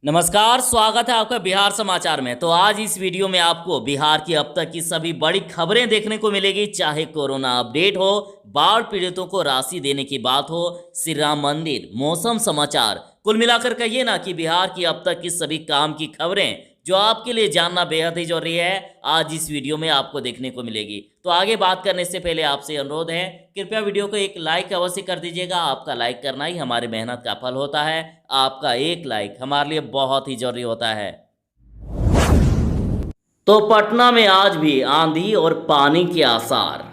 नमस्कार, स्वागत है आपका बिहार समाचार में। तो आज इस वीडियो में आपको बिहार की अब तक की सभी बड़ी खबरें देखने को मिलेगी, चाहे कोरोना अपडेट हो, बाढ़ पीड़ितों को राशि देने की बात हो, श्री राम मंदिर, मौसम समाचार, कुल मिलाकर कहिए ना कि बिहार की अब तक की सभी काम की खबरें जो आपके लिए जानना बेहद ही जरूरी है, आज इस वीडियो में आपको देखने को मिलेगी। तो आगे बात करने से पहले आपसे अनुरोध है, कृपया वीडियो को एक लाइक अवश्य कर दीजिएगा। आपका लाइक करना ही हमारी मेहनत का फल होता है। आपका एक लाइक हमारे लिए बहुत ही जरूरी होता है। तो पटना में आज भी आंधी और पानी के आसार,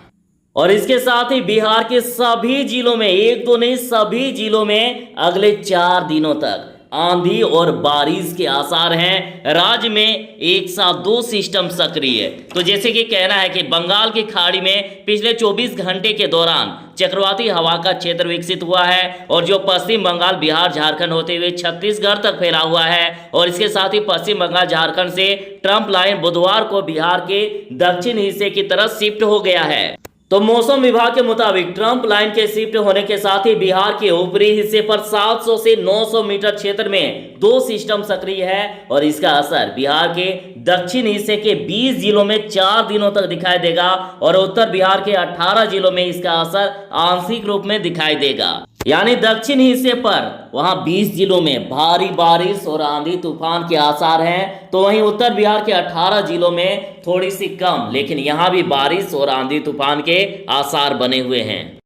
और इसके साथ ही बिहार के सभी जिलों में, एक तो नहीं सभी जिलों में अगले 4 दिनों तक आंधी और बारिश के आसार हैं। राज्य में एक साथ 2 सिस्टम सक्रिय है। तो जैसे कि कहना है कि बंगाल की खाड़ी में पिछले 24 घंटे के दौरान चक्रवाती हवा का क्षेत्र विकसित हुआ है, और जो पश्चिम बंगाल, बिहार, झारखंड होते हुए छत्तीसगढ़ तक फैला हुआ है। और इसके साथ ही पश्चिम बंगाल, झारखंड से ट्रंप लाइन बुधवार को बिहार के दक्षिण हिस्से की तरफ शिफ्ट हो गया है। तो मौसम विभाग के मुताबिक ट्रंप लाइन के शिफ्ट होने के साथ ही बिहार के ऊपरी हिस्से पर 700 से 900 मीटर क्षेत्र में 2 सिस्टम सक्रिय है, और इसका असर बिहार के दक्षिण हिस्से के 20 जिलों में 4 दिनों तक दिखाई देगा, और उत्तर बिहार के 18 जिलों में इसका असर आंशिक रूप में दिखाई देगा। यानी दक्षिण हिस्से पर वहां 20 जिलों में भारी बारिश और आंधी तूफान के आसार हैं, तो वहीं उत्तर बिहार के 18 जिलों में थोड़ी सी कम, लेकिन यहां भी बारिश और आंधी तूफान के आसार बने हुए हैं।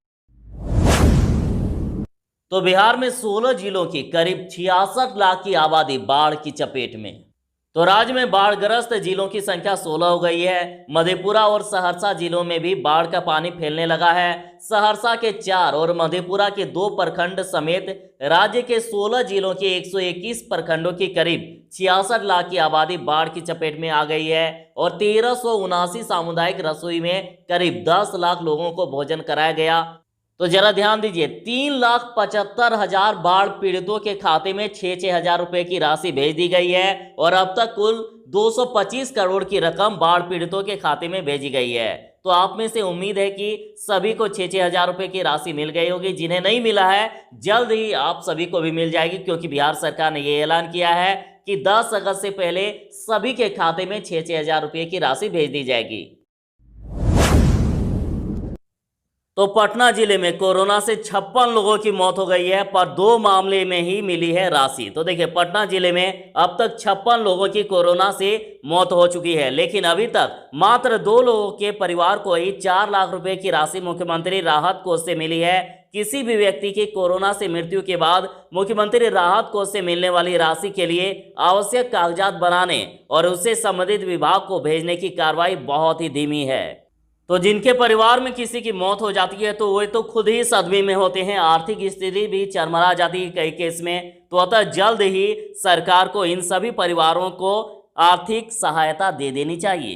तो बिहार में 16 जिलों की करीब 66 लाख की आबादी बाढ़ की चपेट में। तो राज्य में बाढ़ग्रस्त जिलों की संख्या 16 हो गई है। मधेपुरा और सहरसा जिलों में भी बाढ़ का पानी फैलने लगा है। सहरसा के 4 और मधेपुरा के 2 प्रखंड समेत राज्य के 16 जिलों के 121 प्रखंडों की करीब 66 लाख की आबादी बाढ़ की चपेट में आ गई है, और 1379 सामुदायिक रसोई में करीब 10 लाख लोगों को भोजन कराया गया। तो जरा ध्यान दीजिए, 3,75,000 बाढ़ पीड़ितों के खाते में 6-6 हजार रुपए की राशि भेज दी गई है, और अब तक कुल 225 करोड़ की रकम बाढ़ पीड़ितों के खाते में भेजी गई है। तो आप में से उम्मीद है कि सभी को 6-6 हजार रुपए की राशि मिल गई होगी। जिन्हें नहीं मिला है, जल्द ही आप सभी को भी मिल जाएगी, क्योंकि बिहार सरकार ने यह ऐलान किया है कि 10 अगस्त से पहले सभी के खाते में 6-6 हजार रुपए की राशि भेज दी जाएगी। तो पटना जिले में कोरोना से 56 लोगों की मौत हो गई है, पर 2 मामले में ही मिली है राशि। तो देखिए, पटना जिले में अब तक 56 लोगों की कोरोना से मौत हो चुकी है, लेकिन अभी तक मात्र 2 लोगों के परिवार को ही 4 लाख रुपए की राशि मुख्यमंत्री राहत कोष से मिली है। किसी भी व्यक्ति की कोरोना से मृत्यु के बाद मुख्यमंत्री राहत कोष से मिलने वाली राशि के लिए आवश्यक कागजात बनाने और उससे संबंधित विभाग को भेजने की कार्रवाई बहुत ही धीमी है। तो जिनके परिवार में किसी की मौत हो जाती है, तो वे तो खुद ही सदमे में होते हैं, आर्थिक स्थिति भी चरमरा जाती है कई केस में। तो अतः जल्द ही सरकार को इन सभी परिवारों को आर्थिक सहायता दे देनी चाहिए।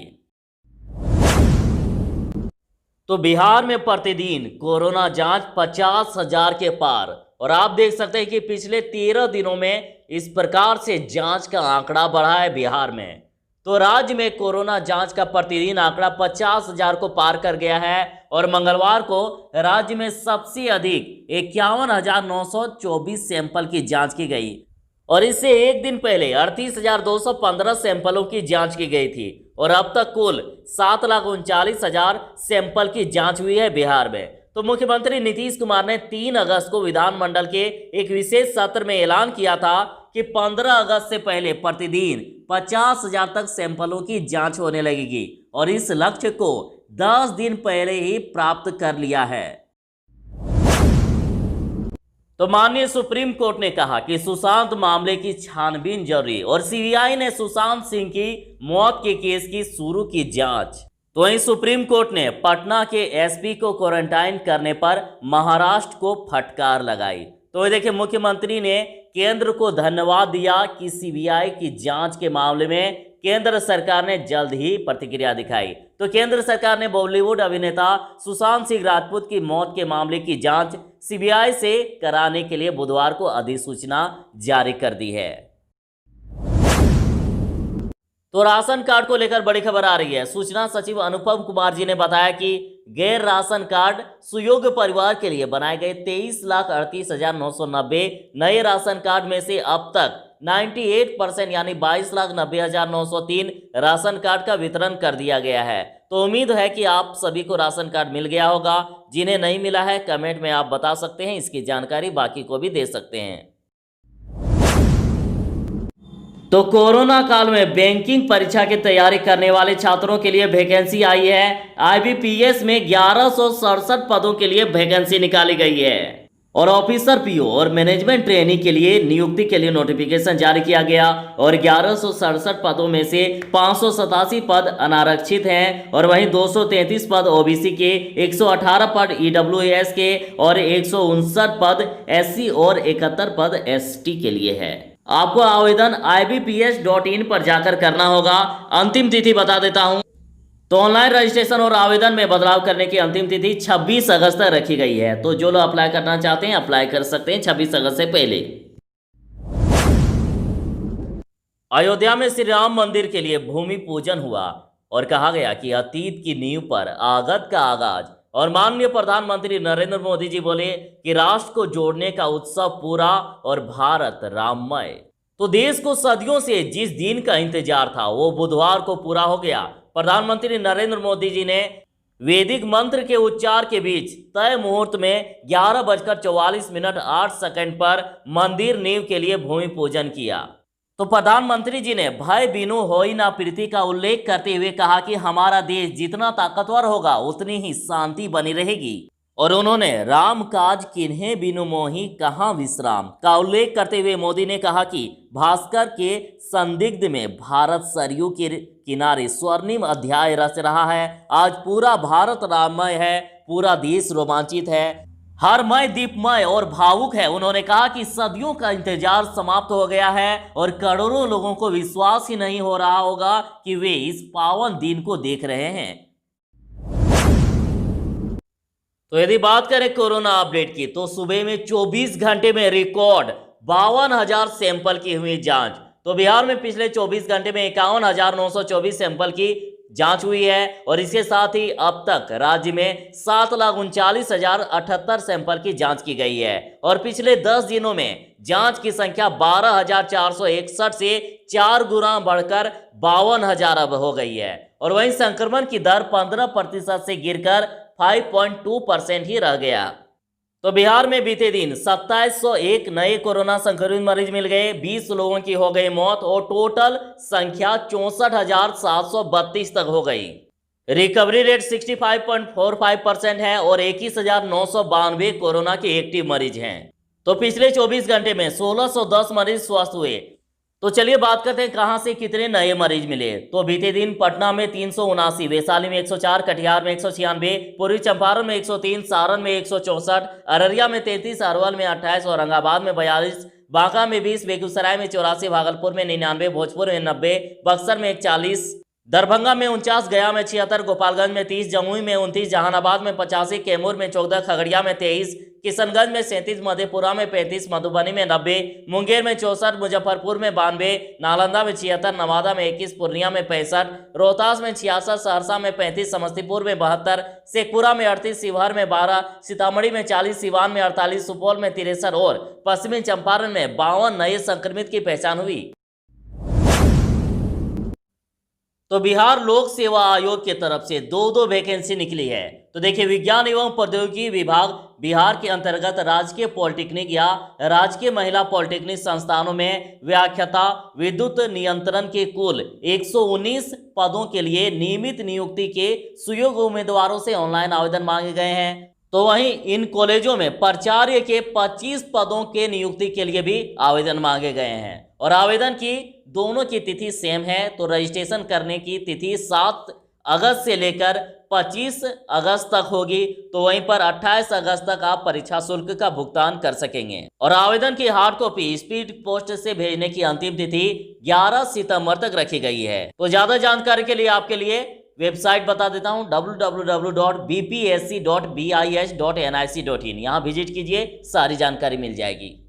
तो बिहार में प्रतिदिन कोरोना जांच 50,000 के पार, और आप देख सकते हैं कि पिछले 13 दिनों में इस प्रकार से जांच का आंकड़ा बढ़ा है बिहार में। तो राज्य में कोरोना जांच का प्रतिदिन आंकड़ा 50,000 को पार कर गया है, और मंगलवार को राज्य में सबसे अधिक 51,924 सैंपल की जांच की गई, और इससे एक दिन पहले 38,215 सैंपलों की जांच की गई थी, और अब तक कुल 7,39,000 सैंपल की जांच हुई है बिहार में। तो मुख्यमंत्री नीतीश कुमार ने 3 अगस्त को विधानमंडल के एक विशेष सत्र में ऐलान किया था कि 15 अगस्त से पहले प्रतिदिन 50,000 तक सैंपलों की जांच होने लगेगी, और इस लक्ष्य को 10 दिन पहले ही प्राप्त कर लिया है। तो माननीय सुप्रीम कोर्ट ने कहा कि सुशांत मामले की छानबीन जरूरी, और सीबीआई ने सुशांत सिंह की मौत के केस की शुरू की जांच। तो वहीं सुप्रीम कोर्ट ने पटना के एसपी को क्वारंटाइन करने पर महाराष्ट्र को फटकार लगाई। तो देखिए, मुख्यमंत्री ने केंद्र को धन्यवाद दिया कि सीबीआई की जांच के मामले में केंद्र सरकार ने जल्द ही प्रतिक्रिया दिखाई। तो केंद्र सरकार ने बॉलीवुड अभिनेता सुशांत सिंह राजपूत की मौत के मामले की जांच सीबीआई से कराने के लिए बुधवार को अधिसूचना जारी कर दी है। तो राशन कार्ड को लेकर बड़ी खबर आ रही है। सूचना सचिव अनुपम कुमार जी ने बताया कि गैर राशन कार्ड सुयोग्य परिवार के लिए बनाए गए 23,38,990 नए राशन कार्ड में से अब तक 98% यानी 22,90,903 राशन कार्ड का वितरण कर दिया गया है। तो उम्मीद है कि आप सभी को राशन कार्ड मिल गया होगा। जिन्हें नहीं मिला है कमेंट में आप बता सकते हैं, इसकी जानकारी बाकी को भी दे सकते हैं। तो कोरोना काल में बैंकिंग परीक्षा की तैयारी करने वाले छात्रों के लिए वैकेंसी आई है। आईबीपीएस में 1167 पदों के लिए वैकेंसी निकाली गई है और ऑफिसर पीओ और मैनेजमेंट ट्रेनी के लिए नियुक्ति के लिए नोटिफिकेशन जारी किया गया और 1167 पदों में से 587 पद अनारक्षित हैं और वहीं 233 पद ओबीसी के, 118 पद ईडब्ल्यूएस के और 159 पद एससी और 71 पद एसटी के लिए है। आपको आवेदन ibps.in पर जाकर करना होगा। अंतिम तिथि बता देता हूं, तो ऑनलाइन रजिस्ट्रेशन और आवेदन में बदलाव करने की अंतिम तिथि 26 अगस्त तक रखी गई है। तो जो लोग अप्लाई करना चाहते हैं अप्लाई कर सकते हैं 26 अगस्त से पहले। अयोध्या में श्री राम मंदिर के लिए भूमि पूजन हुआ और कहा गया कि अतीत की नींव पर आगत का आगाज। और माननीय प्रधानमंत्री नरेंद्र मोदी जी बोले कि राष्ट्र को जोड़ने का उत्सव पूरा और भारत राममय। तो देश को सदियों से जिस दिन का इंतजार था वो बुधवार को पूरा हो गया। प्रधानमंत्री नरेंद्र मोदी जी ने वैदिक मंत्र के उच्चार के बीच तय मुहूर्त में 11:44 पर मंदिर नींव के लिए भूमि पूजन किया। तो प्रधानमंत्री जी ने भय बिनु होई ना प्रीति का उल्लेख करते हुए कहा कि हमारा देश जितना ताकतवर होगा उतनी ही शांति बनी रहेगी। और उन्होंने राम काज किन्हें बिनु मोहि कहाँ विश्राम का उल्लेख करते हुए मोदी ने कहा कि भास्कर के संदिग्ध में भारत सरयू के किनारे स्वर्णिम अध्याय रच रहा है। आज पूरा भारत राममय है, पूरा देश रोमांचित है, हरमय दीपमय और भावुक है। उन्होंने कहा कि सदियों का इंतजार समाप्त हो गया है और करोड़ों लोगों को विश्वास ही नहीं हो रहा होगा कि वे इस पावन दिन को देख रहे हैं। तो यदि बात करें कोरोना अपडेट की, तो सुबह में 24 घंटे में रिकॉर्ड 52,000 सैंपल की हुई जांच। तो बिहार में पिछले 24 घंटे में 51,924 सैंपल की जांच हुई है और इसके साथ ही अब तक राज्य में 7,39,078 सैंपल की जांच की गई है और पिछले 10 दिनों में जांच की संख्या 12,461 से 4 गुना बढ़कर 52,000 अब हो गई है। और वहीं संक्रमण की दर 15% से गिरकर 5.2% ही रह गया। तो बिहार में बीते दिन 2701 नए कोरोना संक्रमित मरीज मिल गए, 20 लोगों की हो गई मौत और टोटल संख्या 64,732 तक हो गई। रिकवरी रेट 65.45% है और 21,992 कोरोना के एक्टिव मरीज हैं। तो पिछले 24 घंटे में 1610 मरीज स्वस्थ हुए। तो चलिए बात करते हैं कहां से कितने नए मरीज मिले। तो बीते दिन पटना में 379, वैशाली में 104, कटिहार में 196, पूर्वी चंपारण में 103, सारण में 164, अररिया में 33, अरवल में 28, औरंगाबाद में 42, बांका में 20, बेगूसराय में 84, भागलपुर में 99, भोजपुर में 90, बक्सर में 41, दरभंगा में 49, गया में 76, गोपालगंज में 30, जमुई में 29, जहानाबाद में 85, कैमूर में 14, खगड़िया में 23, किशनगंज में 37, मधेपुरा में 35, मधुबनी में 90, मुंगेर में 64, मुजफ्फरपुर में 92, नालंदा में 76, नवादा में 21, पूर्णिया में 65, रोहतास में 66, सहरसा में 35, समस्तीपुर में 72, शेखपुरा में 38, शिवहर में 12, सीतामढ़ी में 40, सिवान में 48, सुपौल में 63 और पश्चिमी चंपारण में 52 नए संक्रमित की पहचान हुई। तो बिहार लोक सेवा आयोग की तरफ से 2 वैकेंसी निकली है। तो देखिए, विज्ञान एवं प्रौद्योगिकी विभाग बिहार के अंतर्गत राजकीय पॉलिटेक्निक या राजकीय महिला पॉलिटेक्निक संस्थानों में व्याख्याता विद्युत नियंत्रण के कुल 119 पदों के लिए नियमित नियुक्ति के सुयोग्य उम्मीदवारों से ऑनलाइन आवेदन मांगे गए हैं। तो वहीं इन कॉलेजों में प्राचार्य के 25 पदों के नियुक्ति के लिए भी आवेदन मांगे गए हैं और आवेदन की दोनों की तिथि सेम है। तो रजिस्ट्रेशन करने की तिथि 7 अगस्त से लेकर 25 अगस्त तक होगी। तो वहीं पर 28 अगस्त तक आप परीक्षा शुल्क का भुगतान कर सकेंगे और आवेदन की हार्ड कॉपी स्पीड पोस्ट से भेजने की अंतिम तिथि 11 सितंबर तक रखी गई है। तो ज्यादा जानकारी के लिए आपके लिए वेबसाइट बता देता हूं www.bpsc.bis.nic.in। यहां विजिट कीजिए, सारी जानकारी मिल जाएगी।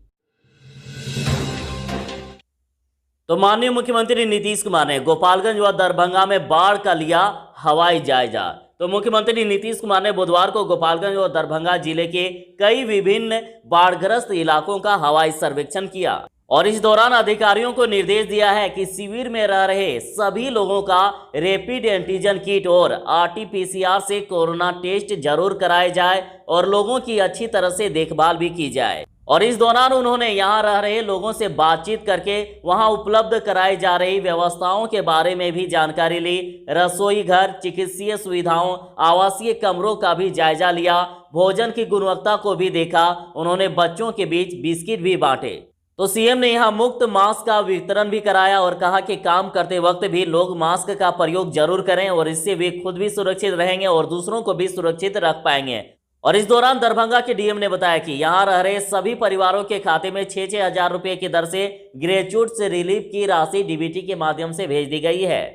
तो माननीय मुख्यमंत्री नीतीश कुमार ने गोपालगंज व दरभंगा में बाढ़ का लिया हवाई जायजा। तो मुख्यमंत्री नीतीश कुमार ने बुधवार को गोपालगंज और दरभंगा जिले के कई विभिन्न बाढ़ग्रस्त इलाकों का हवाई सर्वेक्षण किया और इस दौरान अधिकारियों को निर्देश दिया है कि शिविर में रह रहे सभी लोगों का रैपिड एंटीजन किट और आरटीपीसीआर से कोरोना टेस्ट जरूर कराए जाए और लोगों की अच्छी तरह से देखभाल भी की जाए। और इस दौरान उन्होंने यहां रह रहे लोगों से बातचीत करके वहां उपलब्ध कराई जा रही व्यवस्थाओं के बारे में भी जानकारी ली। रसोई घर, चिकित्सीय सुविधाओं, आवासीय कमरों का भी जायजा लिया। भोजन की गुणवत्ता को भी देखा। उन्होंने बच्चों के बीच बिस्किट भी बांटे। तो सीएम ने यहां मुफ्त मास्क का वितरण भी कराया और कहा कि काम करते वक्त भी लोग मास्क का प्रयोग जरूर करें और इससे वे खुद भी सुरक्षित रहेंगे और दूसरों को भी सुरक्षित रख पाएंगे। और इस दौरान दरभंगा के डीएम ने बताया कि यहां रह रहे सभी परिवारों के खाते में 6-6 हजार रुपए की दर से ग्रेच्युइट रिलीफ की राशि डीबीटी के माध्यम से भेज दी गई है।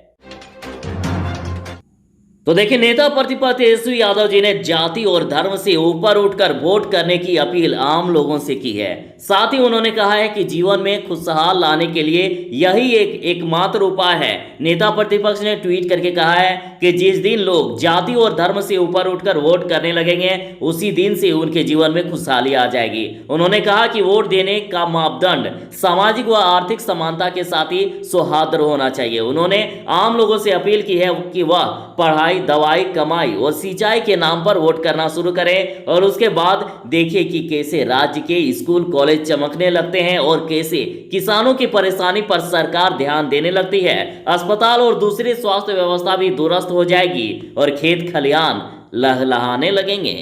तो देखिए, नेता प्रतिपक्ष तेजस्वी यादव जी ने जाति और धर्म से ऊपर उठकर वोट करने की अपील आम लोगों से की है। साथ ही उन्होंने कहा है कि जीवन में खुशहाल लाने के लिए यही एकमात्र उपाय है। नेता प्रतिपक्ष ने ट्वीट करके कहा है कि जिस दिन लोग जाति और धर्म से ऊपर उठकर वोट करने लगेंगे उसी दिन से उनके जीवन में खुशहाली आ जाएगी। उन्होंने कहा कि वोट देने का मापदंड सामाजिक व आर्थिक समानता के साथ ही सौहार्द होना चाहिए। उन्होंने आम लोगों से अपील की है कि वह पढ़ाई, दवाई, कमाई और सिंचाई के नाम पर वोट करना शुरू करें और उसके बाद देखिए कि कैसे राज्य के स्कूल कॉलेज चमकने लगते हैं और कैसे किसानों की परेशानी पर सरकार ध्यान देने लगती है। अस्पताल और दूसरी स्वास्थ्य व्यवस्था भी दुरुस्त हो जाएगी और खेत खलिहान लहलहाने लगेंगे।